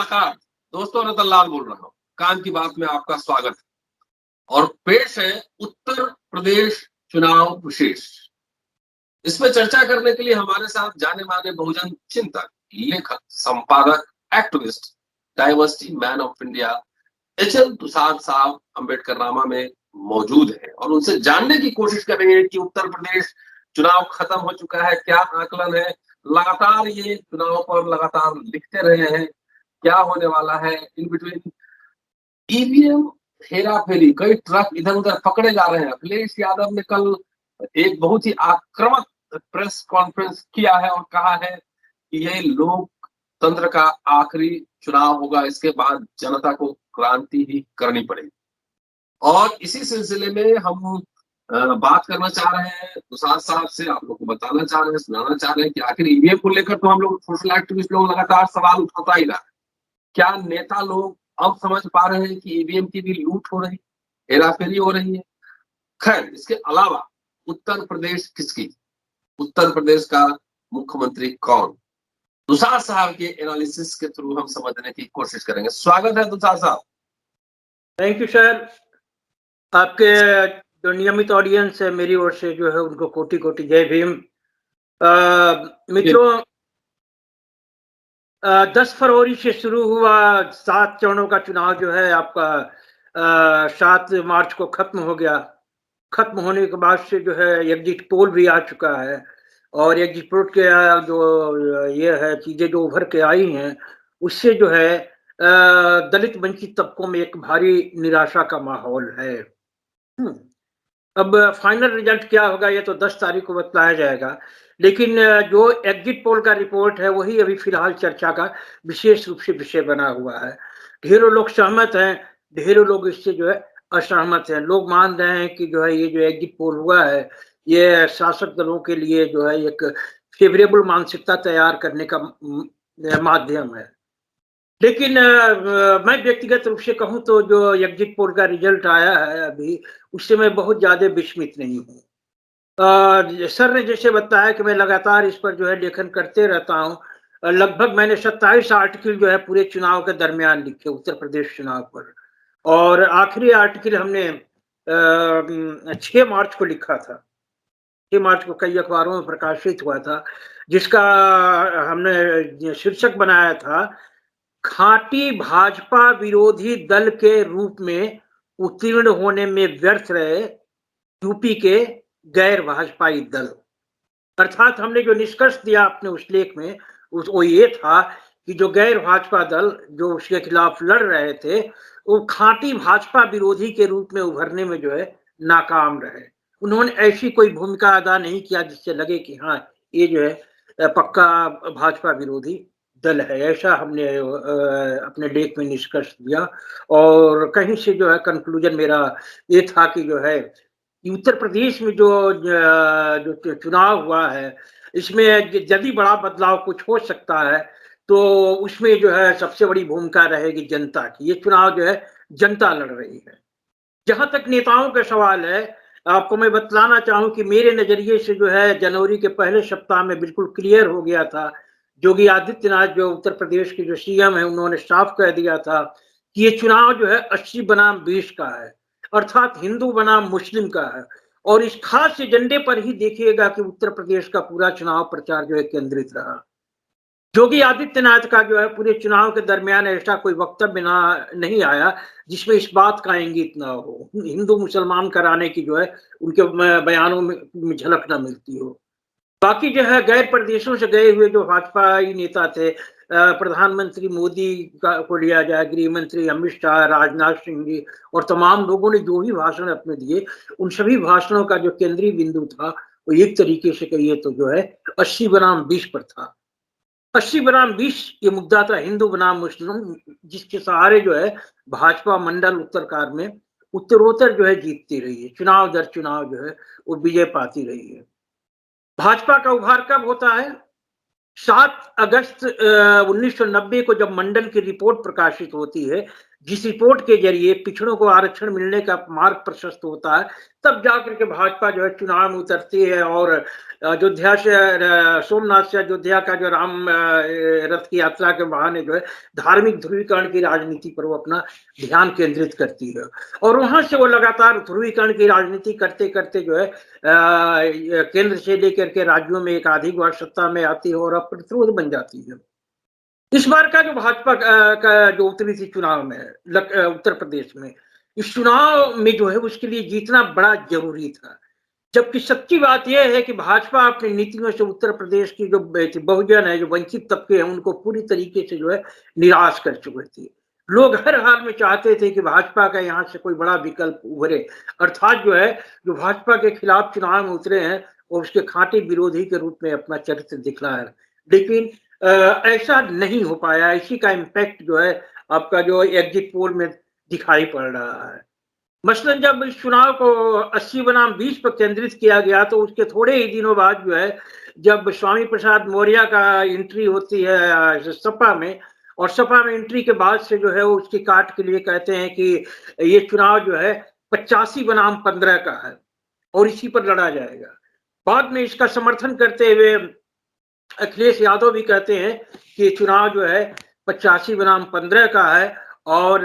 मुलाकात। दोस्तों, रतन लाल बोल रहा हूँ। कान की बात में आपका स्वागत है और पेश है उत्तर प्रदेश चुनाव विशेष। इसमें चर्चा करने के लिए हमारे साथ जाने माने बहुजन चिंतक, लेखक, संपादक, activist, diversity man of India HL. Tushar Saheb Ambedkar नामा में मौजूद है और उनसे जानने की कोशिश करेंगे कि उत्तर प्रदेश चुनाव खत्म हो चुका है, क्या आकलन है। लगातार ये चुनाव पर लगातार लिखते रहे हैं, क्या होने वाला है। इन बिटवीन ईवीएम हेरा फेरी, कई ट्रक इधर उधर पकड़े जा रहे हैं। अखिलेश यादव ने कल एक बहुत ही आक्रामक प्रेस कॉन्फ्रेंस किया है और कहा है कि ये लोकतंत्र का आखिरी चुनाव होगा, इसके बाद जनता को क्रांति ही करनी पड़ेगी। और इसी सिलसिले में हम बात करना चाह रहे हैं तुषार साहब से, आप लोग को बताना चाह रहे हैं, सुनाना चाह रहे हैं कि आखिर ईवीएम को लेकर तो हम लोग सोशल एक्टिविस्ट लोग लगातार सवाल उठाता ही रहा। क्या नेता लोग अब समझ पा रहे हैं कि ईवीएम की भी लूट हो रही, हेराफेरी हो रही है? खैर, इसके अलावा उत्तर प्रदेश किसकी, उत्तर प्रदेश का मुख्यमंत्री कौन, तुषार साहब के एनालिसिस के थ्रू हम समझने की कोशिश करेंगे। स्वागत है तुषार साहब। Thank you sir. आपके जो नियमित ऑडियंस है, मेरी ओर से जो है उनको कोटि कोटि जय भीम। मित्रों, 10 फरवरी से शुरू हुआ 7 चरणों का चुनाव जो है आपका 7 मार्च को खत्म हो गया। खत्म होने के बाद से जो है एग्जिट पोल भी आ चुका है और एग्जिट पोल के जो ये है चीजें जो उभर के आई हैं, उससे जो है दलित वंचित तबकों में एक भारी निराशा का माहौल है। अब फाइनल रिजल्ट क्या होगा ये तो 10 तारीख को बताया जाएगा, लेकिन जो एग्जिट पोल का रिपोर्ट है वही अभी फिलहाल चर्चा का विशेष रूप से विषय बना हुआ है। ढेरों लोग सहमत हैं, ढेरों लोग इससे जो है असहमत हैं। लोग मान रहे हैं कि जो है ये जो एग्जिट पोल हुआ है ये शासक दलों के लिए जो है एक फेवरेबल मानसिकता तैयार करने का माध्यम है। लेकिन मैं व्यक्तिगत रूप से कहूं तो जो एग्जिट पोल का रिजल्ट आया है अभी, उससे मैं बहुत ज्यादा विस्मित नहीं हूं। सर ने जैसे बताया कि मैं लगातार इस पर जो है लेखन करते रहता हूं। लगभग मैंने 27 आर्टिकल जो है पूरे चुनाव के दरमियान लिखे उत्तर प्रदेश चुनाव पर, और आखिरी आर्टिकल हमने 6 मार्च को लिखा था। 6 मार्च को कई अखबारों में प्रकाशित हुआ था, जिसका हमने शीर्षक बनाया था खांटी भाजपा विरोधी दल के रूप में उत्तीर्ण होने में व्यर्थ रहे यूपी के गैर भाजपाई दल। अर्थात हमने जो निष्कर्ष दिया अपने उस लेख में वो ये था कि जो गैर भाजपा दल जो उसके खिलाफ लड़ रहे थे वो खांटी भाजपा विरोधी के रूप में उभरने में जो है नाकाम रहे। उन्होंने ऐसी कोई भूमिका अदा नहीं किया जिससे लगे कि हाँ ये जो है पक्का भाजपा विरोधी दल है। ऐसा हमने अपने लेख में निष्कर्ष दिया और कहीं से जो है कंक्लूजन मेरा ये था कि जो है उत्तर प्रदेश में जो चुनाव हुआ है इसमें यदि बड़ा बदलाव कुछ हो सकता है तो उसमें जो है सबसे बड़ी भूमिका रहेगी जनता की। ये चुनाव जो है जनता लड़ रही है। जहां तक नेताओं का सवाल है, आपको मैं बतलाना चाहूं कि मेरे नजरिए से जो है जनवरी के पहले सप्ताह में बिल्कुल क्लियर हो गया था। योगी आदित्यनाथ जो उत्तर प्रदेश के जो सीएम है उन्होंने साफ कह दिया था कि ये चुनाव जो है 80 बनाम 20 का है, अर्थात हिंदू बनाम मुस्लिम का है। और इस खास एजेंडे पर ही देखिएगा कि उत्तर प्रदेश का पूरा चुनाव प्रचार जो है केंद्रित रहा। योगी आदित्यनाथ का जो है पूरे चुनाव के दरमियान ऐसा कोई वक्तव्य नहीं आया जिसमें इस बात का इंगित ना हो, हिंदू मुसलमान कराने की जो है उनके बयानों में झलक ना मिलती हो। बाकी जो है गैर प्रदेशों से गए हुए जो भाजपाई नेता थे, प्रधानमंत्री मोदी को लिया जाए, गृह मंत्री अमित शाह, राजनाथ सिंह जी और तमाम लोगों ने जो भी भाषण अपने दिए, उन सभी भाषणों का जो केंद्रीय बिंदु था वो एक तरीके से कहिए तो जो है 80 बनाम 20 पर था। 80 बनाम 20 ये मुद्दा था हिंदू बनाम मुस्लिम, जिसके सहारे जो है भाजपा मंडल उत्तरकार में उत्तरोत्तर जो है जीतती रही है, चुनाव दर चुनाव जो है वो विजय पाती रही है। भाजपा का उभार कब होता है? 7 अगस्त 1990 को जब मंडल की रिपोर्ट प्रकाशित होती है जिस रिपोर्ट के जरिए पिछड़ों को आरक्षण मिलने का मार्ग प्रशस्त होता है, तब जाकर के भाजपा जो है चुनाव में उतरती है और अयोध्या से सोमनाथ से अयोध्या का जो राम रथ की यात्रा के बहाने जो है धार्मिक ध्रुवीकरण की राजनीति पर वो अपना ध्यान केंद्रित करती है। और वहां से वो लगातार ध्रुवीकरण की राजनीति करते करते जो है केंद्र से लेकर के राज्यों में एकाधिक बार सत्ता में आती है और अब प्रतिरोध बन जाती है। इस बार का जो भाजपा का जो उत्तरी थी चुनाव में उत्तर प्रदेश में, इस चुनाव में जो है उसके लिए जीतना बड़ा जरूरी था। जबकि सच्ची बात यह है कि भाजपा अपनी नीतियों से उत्तर प्रदेश की जो बहुजन है, जो वंचित तबके हैं, उनको पूरी तरीके से जो है निराश कर चुके थे। लोग हर हाल में चाहते थे कि भाजपा का यहाँ से कोई बड़ा विकल्प उभरे, अर्थात जो है जो भाजपा के खिलाफ चुनाव में उतरे हैं वो उसके खांटी विरोधी के रूप में अपना चरित्र दिखलाया। लेकिन ऐसा नहीं हो पाया। इसी का इम्पैक्ट जो है आपका जो एग्जिट पोल में दिखाई पड़ रहा है। मसलन जब इस चुनाव को 80 बनाम 20 पर केंद्रित किया गया तो उसके थोड़े ही दिनों बाद जो है जब स्वामी प्रसाद मौर्य का एंट्री होती है सपा में, और सपा में एंट्री के बाद से जो है वो उसकी काट के लिए कहते हैं कि ये चुनाव जो है 85 बनाम 15 का है और इसी पर लड़ा जाएगा। बाद में इसका समर्थन करते हुए अखिलेश यादव भी कहते हैं कि चुनाव जो है 85 बनाम 15 का है और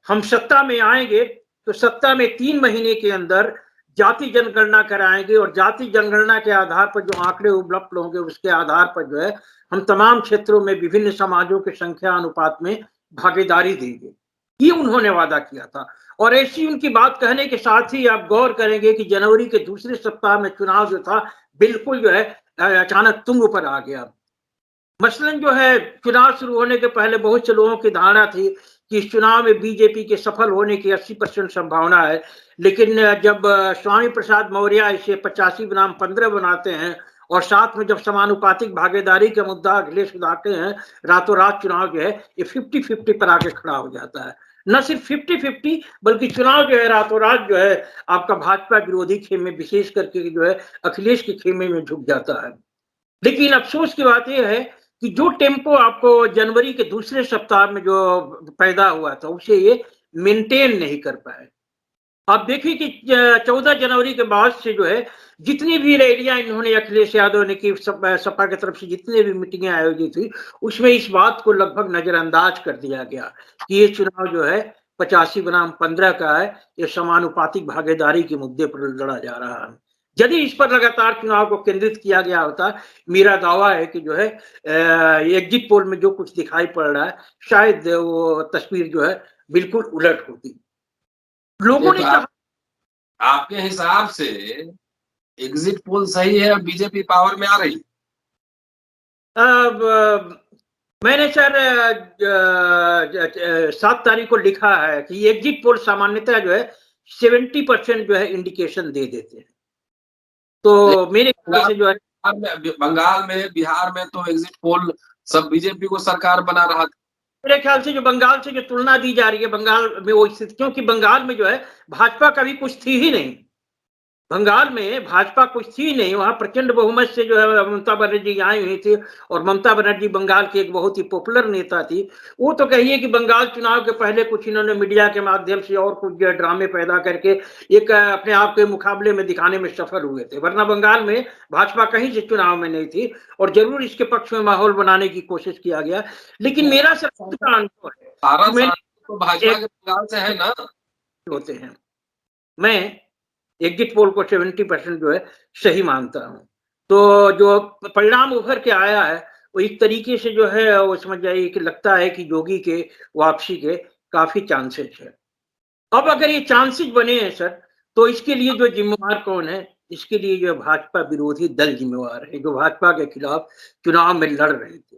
हम सत्ता में आएंगे तो सत्ता में 3 महीने के अंदर जाति जनगणना कराएंगे और जाति जनगणना के आधार पर जो आंकड़े उपलब्ध होंगे उसके आधार पर जो है हम तमाम क्षेत्रों में विभिन्न समाजों के संख्या अनुपात में भागीदारी देंगे। ये उन्होंने वादा किया था। और ऐसी उनकी बात कहने के साथ ही आप गौर करेंगे कि जनवरी के दूसरे सप्ताह में चुनाव जो था बिल्कुल जो है अचानक तुंग पर आ गया। मसलन जो है चुनाव शुरू होने के पहले बहुत से लोगों की धारणा थी कि इस चुनाव में बीजेपी के सफल होने की 80% संभावना है, लेकिन जब स्वामी प्रसाद मौर्य इसे 85 बनाम 15 बनाते हैं और साथ में जब समानुपातिक भागीदारी का मुद्दा अखिलेश उठाते हैं, रातों रात चुनाव जो है ये 50-50 पर आके खड़ा हो जाता है। न सिर्फ 50-50 बल्कि चुनाव जो है रातों रात जो है आपका भाजपा विरोधी खेमे विशेष करके जो है अखिलेश के खेमे में झुक जाता है। लेकिन अफसोस की बात यह है कि जो टेम्पो आपको जनवरी के दूसरे सप्ताह में जो पैदा हुआ था उसे ये मेंटेन नहीं कर पाए। आप देखिए कि 14 जनवरी के बाद से जो है जितनी भी रैलियां इन्होंने अखिलेश यादव ने की, सपा की तरफ से जितने भी मीटिंगें आयोजित हुई उसमें इस बात को लगभग नजरअंदाज कर दिया गया कि ये चुनाव जो है 85 बनाम 15 का है, ये समानुपातिक भागीदारी के मुद्दे पर लड़ा जा रहा है। यदि इस पर लगातार चुनाव को केंद्रित किया गया होता, मेरा दावा है कि जो है एग्जिट पोल में जो कुछ दिखाई पड़ रहा है शायद वो तस्वीर जो है बिल्कुल उलट होती। लोगों ने आपके हिसाब से एग्जिट पोल सही है और बीजेपी पावर में आ रही? मैंने सर 7 तारीख को लिखा है कि एग्जिट पोल सामान्यतः जो है 70% जो है इंडिकेशन दे देते हैं। तो मेरे ख्याल से जो है बंगाल में, बिहार में तो एग्जिट पोल सब बीजेपी को सरकार बना रहा था। मेरे ख्याल से जो बंगाल से जो तुलना दी जा रही है बंगाल में वो स्थिति, क्योंकि बंगाल में जो है भाजपा कभी कुछ थी ही नहीं। बंगाल में भाजपा कुछ थी नहीं, वहां प्रचंड बहुमत से जो है ममता बनर्जी आई हुई थी और ममता बनर्जी बंगाल की एक बहुत ही पॉपुलर नेता थी। वो तो कहिए कि बंगाल चुनाव के पहले कुछ इन्होंने मीडिया के माध्यम से और कुछ ड्रामे पैदा करके एक अपने आप के मुकाबले में दिखाने में सफल हुए थे, वरना बंगाल में भाजपा कहीं से चुनाव में नहीं थी और जरूर इसके पक्ष में माहौल बनाने की कोशिश किया गया। लेकिन मेरा सबसे बड़ा अनुभव है भाजपा के बंगाल से है ना होते हैं, मैं एग्जिट पोल को 70% जो है सही मानता हूं। तो जो परिणाम उभर के आया है वो एक तरीके से जो है वो समझ जाइए कि लगता है कि योगी के वापसी के काफी चांसेस है। अब अगर ये चांसेस बने हैं सर तो इसके लिए जो जिम्मेवार कौन है? इसके लिए जो भाजपा विरोधी दल जिम्मेवार है, जो भाजपा के खिलाफ चुनाव में लड़ रहे थे।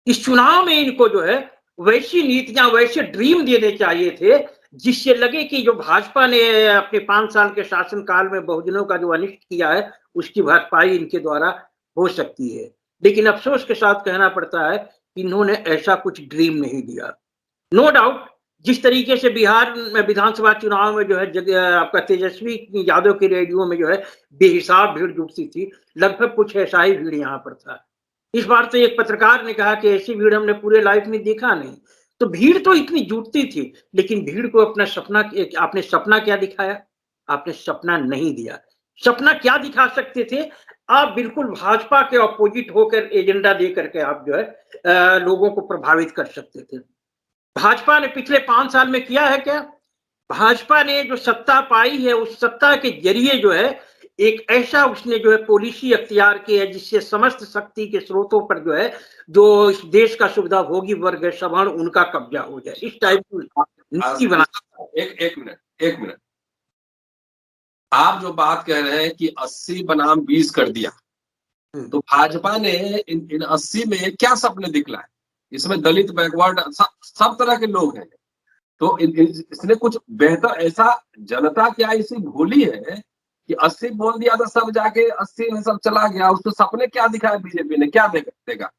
इस चुनाव में इनको जो है वैसी नीतियां, वैसे ड्रीम देने चाहिए थे जिससे लगे कि जो भाजपा ने अपने 5 साल के शासनकाल में बहुजनों का जो अनिष्ट किया है उसकी भरपाई इनके द्वारा हो सकती है। लेकिन अफसोस के साथ कहना पड़ता है कि इन्होंने ऐसा कुछ ड्रीम नहीं दिया। नो डाउट जिस तरीके से बिहार में विधानसभा चुनाव में जो है आपका तेजस्वी यादव की रैलियों में जो है बेहिसाब भीड़ जुटती थी, लगभग कुछ ऐसा ही भीड़ यहाँ पर था। इस बार तो एक पत्रकार ने कहा कि ऐसी भीड़ हमने पूरे लाइफ में देखा नहीं। तो भीड़ तो इतनी जुटती थी, लेकिन भीड़ को आपने सपना क्या दिखाया? आपने सपना नहीं दिया। सपना क्या दिखा सकते थे? आप बिल्कुल भाजपा के अपोजिट होकर एजेंडा दे करके आप जो है लोगों को प्रभावित कर सकते थे। भाजपा ने पिछले 5 साल में किया है क्या? भाजपा ने जो सत्ता पाई है, उस सत्ता के जरिए जो है एक ऐसा उसने जो है पॉलिसी अख्तियार की है जिससे समस्त शक्ति के स्रोतों पर जो है, जो इस देश का सुविधा भोगी वर्ग है, सवर्ण, उनका कब्जा हो जाए, इस टाइप की नीति बना। एक मिनट, आप जो बात कह रहे हैं कि 80 बनाम 20 कर दिया, तो भाजपा ने इन 80 में क्या सपने दिखलाए? इसमें दलित, बैकवर्ड, सब तरह के लोग हैं। तो इसने कुछ बेहतर, ऐसा जनता क्या इसी भूली है कि 80 बोल दिया तो सब जाके 80 में सब चला गया? उसको सपने क्या दिखाया बीजेपी ने, क्या देगा?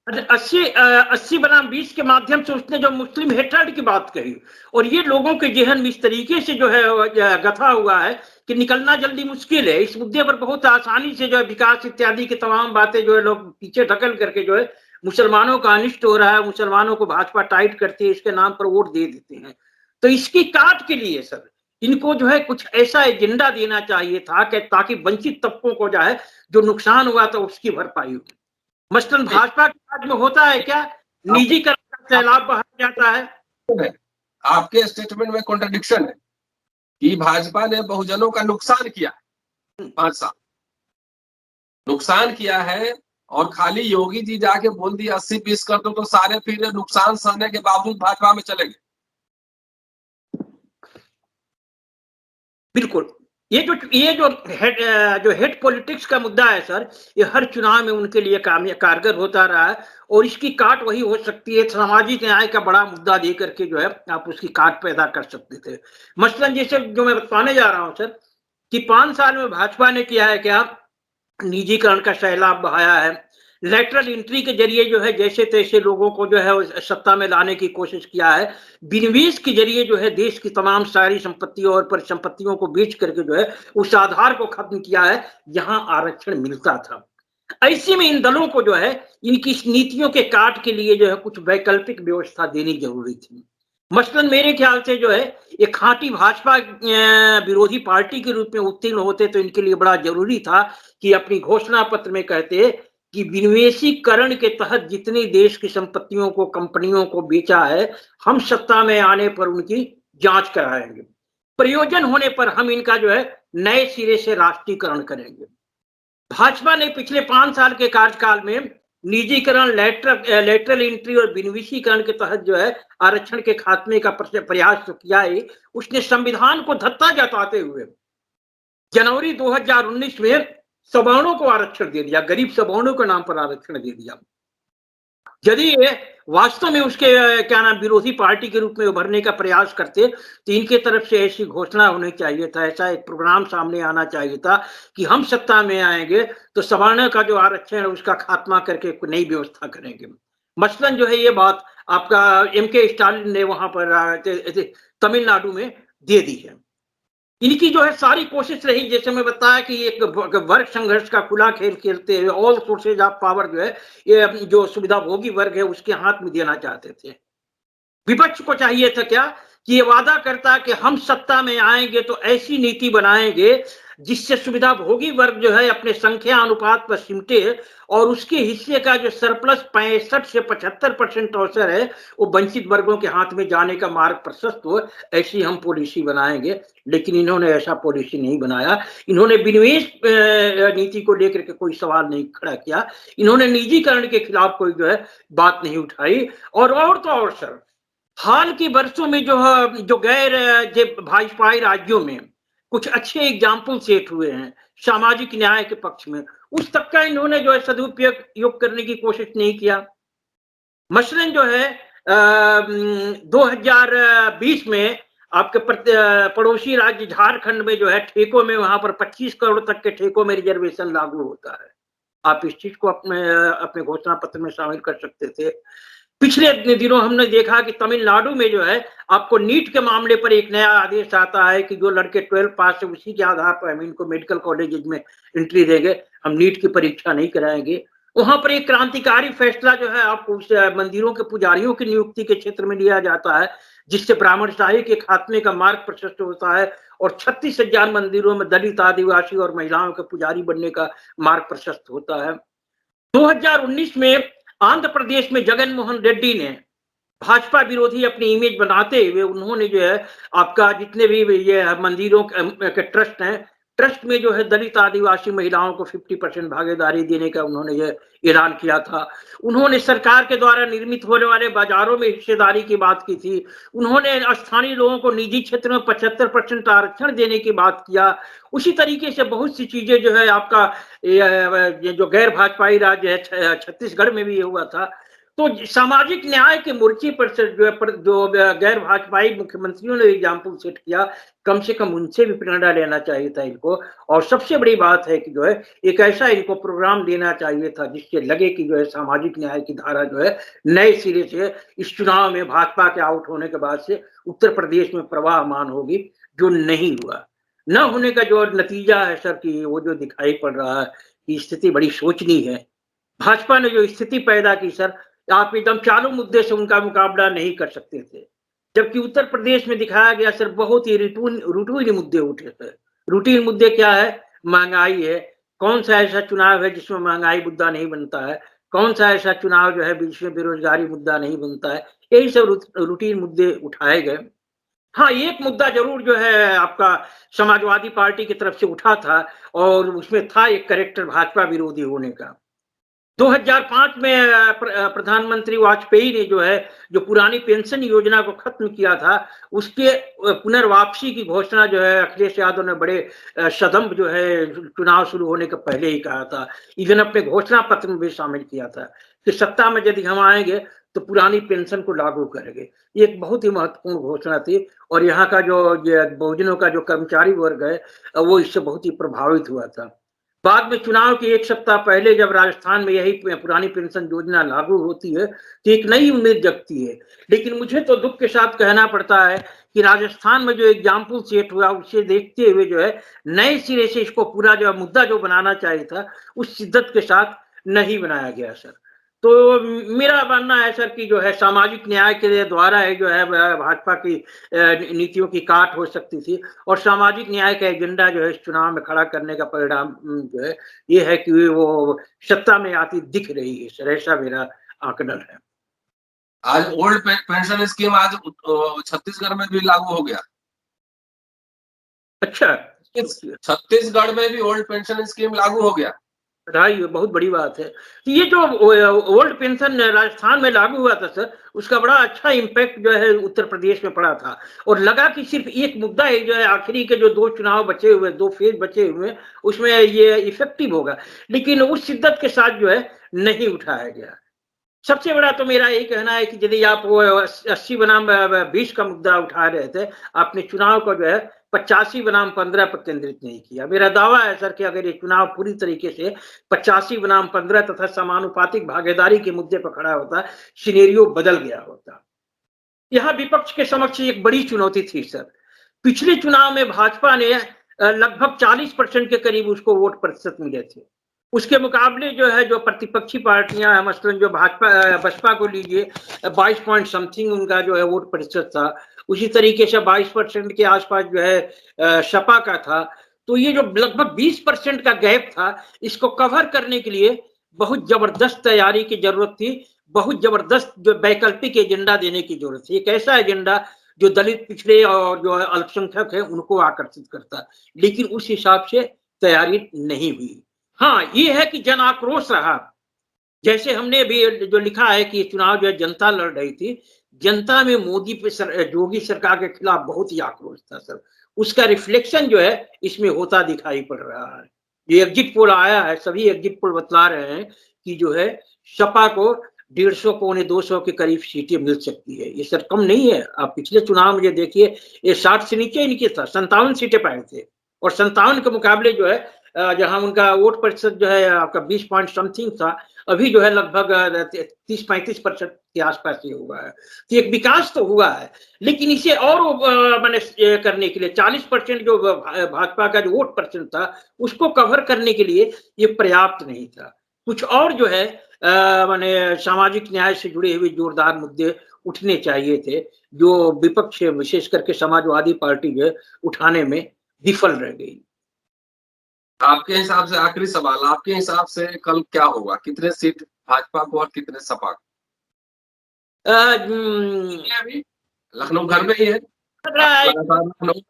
80 बनाम 20 के माध्यम से उसने जो मुस्लिम हेट्रेड की बात कही, और ये लोगों के जहन में इस तरीके से जो है गथा हुआ है कि निकलना जल्दी मुश्किल है। इस मुद्दे पर बहुत आसानी से जो है विकास इत्यादि की तमाम बातें जो है लोग पीछे ढकल करके जो है मुसलमानों का अनिष्ट हो रहा है, मुसलमानों को भाजपा टाइट करती है, इसके नाम पर वोट दे देते हैं। तो इसकी काट के लिए सर इनको जो है कुछ ऐसा एजेंडा देना चाहिए था कि ताकि वंचित तबकों को जो है जो नुकसान हुआ था उसकी भरपाई हो। मसलन भाजपा के राज में होता है क्या? निजीकरण का सैलाब बहाया जाता है। आपके स्टेटमेंट में कॉन्ट्रडिक्शन है कि भाजपा ने बहुजनों का नुकसान किया, 5 साल नुकसान किया है, और खाली योगी जी जाके बोल दिया 80-20 कर दो तो सारे फिर नुकसान सहने के बावजूद भाजपा में चले गए। बिल्कुल, ये जो हेड पॉलिटिक्स का मुद्दा है सर, ये हर चुनाव में उनके लिए कारगर होता रहा है, और इसकी काट वही हो सकती है, सामाजिक न्याय का बड़ा मुद्दा दे करके जो है आप उसकी काट पैदा कर सकते थे। मसलन जैसे जो मैं बताने जा रहा हूं सर कि 5 साल में भाजपा ने किया है क्या? निजीकरण का सैलाब बहाया है, लेटरल एंट्री के जरिए जो है जैसे तैसे लोगों को जो है सत्ता में लाने की कोशिश किया है, विनिवेश के जरिए जो है देश की तमाम सारी संपत्तियों और परिसंपत्तियों को बेच करके जो है उस आधार को खत्म किया है जहां आरक्षण मिलता था। ऐसे में इन दलों को जो है इनकी नीतियों के काट के लिए जो है कुछ वैकल्पिक व्यवस्था देनी जरूरी थी। मसलन मेरे ख्याल से जो है एक खांटी भाजपा विरोधी पार्टी के रूप में उत्तीर्ण होते तो इनके लिए बड़ा जरूरी था कि अपनी घोषणा पत्र में कहते कि विनिवेशीकरण के तहत जितनी देश की संपत्तियों को, कंपनियों को बेचा है, हम सत्ता में आने पर उनकी जांच कराएंगे, प्रयोजन होने पर हम इनका जो है नए सिरे से राष्ट्रीयकरण करेंगे। भाजपा ने पिछले 5 साल के कार्यकाल में निजीकरण, लेटरल एंट्री और विनिवेशीकरण के तहत जो है आरक्षण के खात्मे का प्रयास तो किया है। उसने संविधान को धत्ता जताते हुए जनवरी 2019 में सवर्णों को आरक्षण दे दिया, गरीब सवर्णों के नाम पर आरक्षण दे दिया। यदि ये वास्तव में उसके क्या नाम विरोधी पार्टी के रूप में उभरने का प्रयास करते तो इनके तरफ से ऐसी घोषणा होनी चाहिए था, ऐसा एक प्रोग्राम सामने आना चाहिए था कि हम सत्ता में आएंगे तो सवर्ण का जो आरक्षण है उसका खात्मा करके नई व्यवस्था करेंगे। मसलन जो है ये बात आपका MK स्टालिन ने वहां पर तमिलनाडु में दे दी है। इनकी जो है सारी कोशिश रही, जैसे मैं बताया कि एक वर्ग संघर्ष का खुला खेल खेलते हुए ऑल सोर्सेज ऑफ पावर जो है ये जो सुविधा भोगी वर्ग है उसके हाथ में देना चाहते थे। विपक्ष को चाहिए था क्या कि ये वादा करता कि हम सत्ता में आएंगे तो ऐसी नीति बनाएंगे जिससे सुविधा भोगी वर्ग जो है अपने संख्या अनुपात पर सिमटे और उसके हिस्से का जो सरप्लस 65 से 75% अवसर है वो वंचित वर्गों के हाथ में जाने का मार्ग प्रशस्त हो, ऐसी हम पॉलिसी बनाएंगे। लेकिन इन्होंने ऐसा पॉलिसी नहीं बनाया। इन्होंने विनिवेश नीति को लेकर के कोई सवाल नहीं खड़ा किया, इन्होंने निजीकरण के खिलाफ कोई जो है बात नहीं उठाई। और तो और सर हाल के वर्षों में जो गैर भाजपाई राज्यों में कुछ अच्छे एग्जाम्पल सेट हुए हैं सामाजिक न्याय के पक्ष में, उस तक का इन्होंने जो है सदुपयोग करने की कोशिश नहीं किया। मसलन जो है 2020 में आपके पड़ोसी राज्य झारखंड में जो है ठेकों में वहां पर 25 करोड़ तक के ठेकों में रिजर्वेशन लागू होता है। आप इस चीज को अपने घोषणा पत्र में शामिल कर सकते थे। पिछले दिनों हमने देखा कि तमिलनाडु में जो है आपको नीट के मामले पर एक नया आदेश आता है कि जो लड़के 12 पास है उसी के आधार पर हम इनको मेडिकल कॉलेज में एंट्री देंगे, हम नीट की परीक्षा नहीं कराएंगे। वहां पर एक क्रांतिकारी फैसला जो है आपको मंदिरों के पुजारियों की नियुक्ति के क्षेत्र में लिया जाता है, जिससे ब्राह्मणशाही के खात्मे का मार्ग प्रशस्त होता है और 36,000 मंदिरों में दलित, आदिवासी और महिलाओं के पुजारी बनने का मार्ग प्रशस्त होता है। 2019 में आंध्र प्रदेश में जगन मोहन रेड्डी ने भाजपा विरोधी अपनी इमेज बनाते हुए उन्होंने जो है आपका जितने भी ये मंदिरों के ट्रस्ट हैं, ट्रस्ट में जो है दलित, आदिवासी महिलाओं को 50% भागीदारी देने का उन्होंने ये ऐलान किया था। उन्होंने सरकार के द्वारा निर्मित होने वाले बाजारों में हिस्सेदारी की बात की थी। उन्होंने स्थानीय लोगों को निजी क्षेत्र में 75% आरक्षण देने की बात किया। उसी तरीके से बहुत सी चीजें जो है आपका ये जो गैर भाजपाई राज्य है छत्तीसगढ़ में भी ये हुआ था। तो सामाजिक न्याय के मोर्चे पर जो गैर भाजपाई मुख्यमंत्रियों ने एग्जाम्पल सेट किया, कम से कम उनसे भी प्रेरणा लेना चाहिए था इनको। और सबसे बड़ी बात है कि जो है एक ऐसा इनको प्रोग्राम देना चाहिए था जिससे लगे कि जो है सामाजिक न्याय की धारा जो है नए सिरे से इस चुनाव में भाजपा के आउट होने के बाद से उत्तर प्रदेश में प्रवाहमान होगी, जो नहीं हुआ। न होने का जो नतीजा है सर कि वो जो दिखाई पड़ रहा है कि स्थिति बड़ी शोचनीय है। भाजपा ने जो स्थिति पैदा की सर, आप एकदम चालू मुद्दे से उनका मुकाबला नहीं कर सकते थे। जबकि उत्तर प्रदेश में दिखाया गया सर बहुत ही रूटीन मुद्दे उठे थे। रूटीन मुद्दे क्या है? महंगाई है। कौन सा ऐसा चुनाव है जिसमें महंगाई मुद्दा नहीं बनता है? कौन सा ऐसा चुनाव जो है जिसमें बेरोजगारी मुद्दा नहीं बनता है? यही सब रूटीन मुद्दे उठाए गए। हाँ, एक मुद्दा जरूर जो है आपका समाजवादी पार्टी की तरफ से उठा था और उसमें था एक कैरेक्टर भाजपा विरोधी होने का। 2005 में प्रधानमंत्री वाजपेयी ने जो है जो पुरानी पेंशन योजना को खत्म किया था, उसके पुनर्वापसी की घोषणा जो है अखिलेश यादव ने बड़े सदम्भ जो है चुनाव शुरू होने के पहले ही कहा था। इवन अपने घोषणा पत्र में भी शामिल किया था कि सत्ता में यदि हम आएंगे तो पुरानी पेंशन को लागू करेंगे। ये एक बहुत ही महत्वपूर्ण घोषणा थी और यहाँ का जो बहुजनों का जो कर्मचारी वर्ग है वो इससे बहुत ही प्रभावित हुआ था। बाद में चुनाव के एक सप्ताह पहले जब राजस्थान में यही पुरानी पेंशन योजना लागू होती है तो एक नई उम्मीद जगती है। लेकिन मुझे तो दुख के साथ कहना पड़ता है कि राजस्थान में जो एग्जाम्पल सेट हुआ उसे देखते हुए जो है नए सिरे से इसको पूरा जो मुद्दा जो बनाना चाहिए था उस शिद्दत के साथ नहीं बनाया गया सर। तो मेरा मानना है सर कि जो है सामाजिक न्याय के द्वारा है जो है भाजपा की नीतियों की काट हो सकती थी और सामाजिक न्याय का एजेंडा जो है इस चुनाव में खड़ा करने का परिणाम जो है ये है कि वो सत्ता में आती दिख रही है सर, ऐसा मेरा आकलन है। आज ओल्ड पेंशन स्कीम आज छत्तीसगढ़ में भी लागू हो गया। अच्छा, छत्तीसगढ़ में भी ओल्ड पेंशन स्कीम लागू हो गया। बधाई, बहुत बड़ी बात है। तो ये जो ओल्ड पेंशन राजस्थान में लागू हुआ था सर, उसका बड़ा अच्छा इम्पैक्ट जो है उत्तर प्रदेश में पड़ा था और लगा कि सिर्फ एक मुद्दा है जो है आखिरी के जो 2 चुनाव बचे हुए, 2 फेज बचे हुए, उसमें ये इफेक्टिव होगा, लेकिन उस शिद्दत के साथ जो है नहीं उठाया गया। सबसे बड़ा तो मेरा यही कहना है कि यदि आप वो 80 बनाम 20 का मुद्दा उठा रहे थे, आपने चुनाव को जो है 85 बनाम 15 पर केंद्रित नहीं किया। मेरा दावा है सर कि अगर ये चुनाव पूरी तरीके से 85 बनाम 15 तथा समानुपातिक भागीदारी के मुद्दे पर खड़ा होता, सिनेरियो बदल गया होता। यहाँ विपक्ष के समक्ष एक बड़ी चुनौती थी सर। पिछले चुनाव में भाजपा ने लगभग 40% के करीब उसको वोट प्रतिशत मिले थे। उसके मुकाबले जो है जो प्रतिपक्षी पार्टियां हैं, मसलन जो बसपा को लीजिए 22 पॉइंट समथिंग उनका जो है वोट प्रतिशत था। उसी तरीके से 22% के आसपास जो है सपा का था। तो ये जो लगभग 20% का गैप था, इसको कवर करने के लिए बहुत जबरदस्त तैयारी की जरूरत थी, बहुत जबरदस्त जो वैकल्पिक एजेंडा देने की जरूरत थी। एक ऐसा एजेंडा जो दलित, पिछड़े और जो अल्पसंख्यक है उनको आकर्षित करता, लेकिन उस हिसाब से तैयारी नहीं हुई। हाँ, ये है कि जन आक्रोश रहा। जैसे हमने भी जो लिखा है कि चुनाव जो है जनता लड़ रही थी, जनता में मोदी पे योगी सरकार के खिलाफ बहुत ही आक्रोश था सर। उसका रिफ्लेक्शन जो है इसमें होता दिखाई पड़ रहा है। ये एग्जिट पोल आया है, सभी एग्जिट पोल बतला रहे हैं कि जो है सपा को 150 पौने 200 के करीब सीटें मिल सकती है। ये सर कम नहीं है। आप पिछले चुनाव में देखिए, ये 60 से नीचे ही था, 57 सीटें पाए थे और 57 के मुकाबले जो है जहां उनका वोट प्रतिशत जो है आपका 20 पॉइंट समथिंग था, अभी जो है लगभग 30-35% के आसपास ये हुआ है। तो एक विकास तो हुआ है, लेकिन इसे और मैंने करने के लिए 40% जो भाजपा का जो वोट परसेंट था उसको कवर करने के लिए ये पर्याप्त नहीं था। कुछ और जो है माने सामाजिक न्याय से जुड़े हुए जोरदार मुद्दे उठने चाहिए थे, जो विपक्ष विशेष करके समाजवादी पार्टी जो है उठाने में विफल रह गई। आपके हिसाब से आखिरी सवाल, आपके हिसाब से कल क्या होगा? कितने सीट भाजपा को और कितने सपा को? अभी लखनऊ घर में ही है, लग रहा है लगातार लखनऊ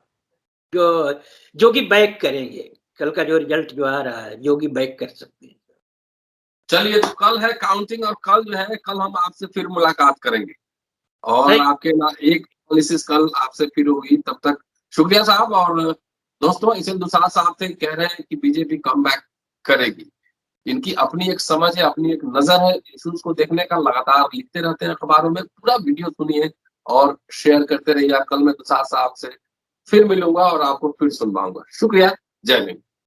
जो जोगी बैक करेंगे। कल का जो रिजल्ट जो आ रहा है, जोगी बैक कर सकते हैं। चलिए, तो कल है काउंटिंग और कल जो है, कल हम आपसे फिर मुलाकात करेंगे और नहीं, आपके एक एनालिसिस कल आपसे फिर होगी। तब तक शुक्रिया साहब। और दोस्तों, इसे दुसाद साहब थे, कह रहे हैं कि बीजेपी कम बैक करेगी। इनकी अपनी एक समझ है, अपनी एक नजर है इश्यूज को देखने का, लगातार लिखते रहते हैं अखबारों में। पूरा वीडियो सुनिए और शेयर करते रहिए। कल मैं दुसाद साहब से फिर मिलूंगा और आपको फिर सुनवाऊंगा। शुक्रिया, जय हिंद।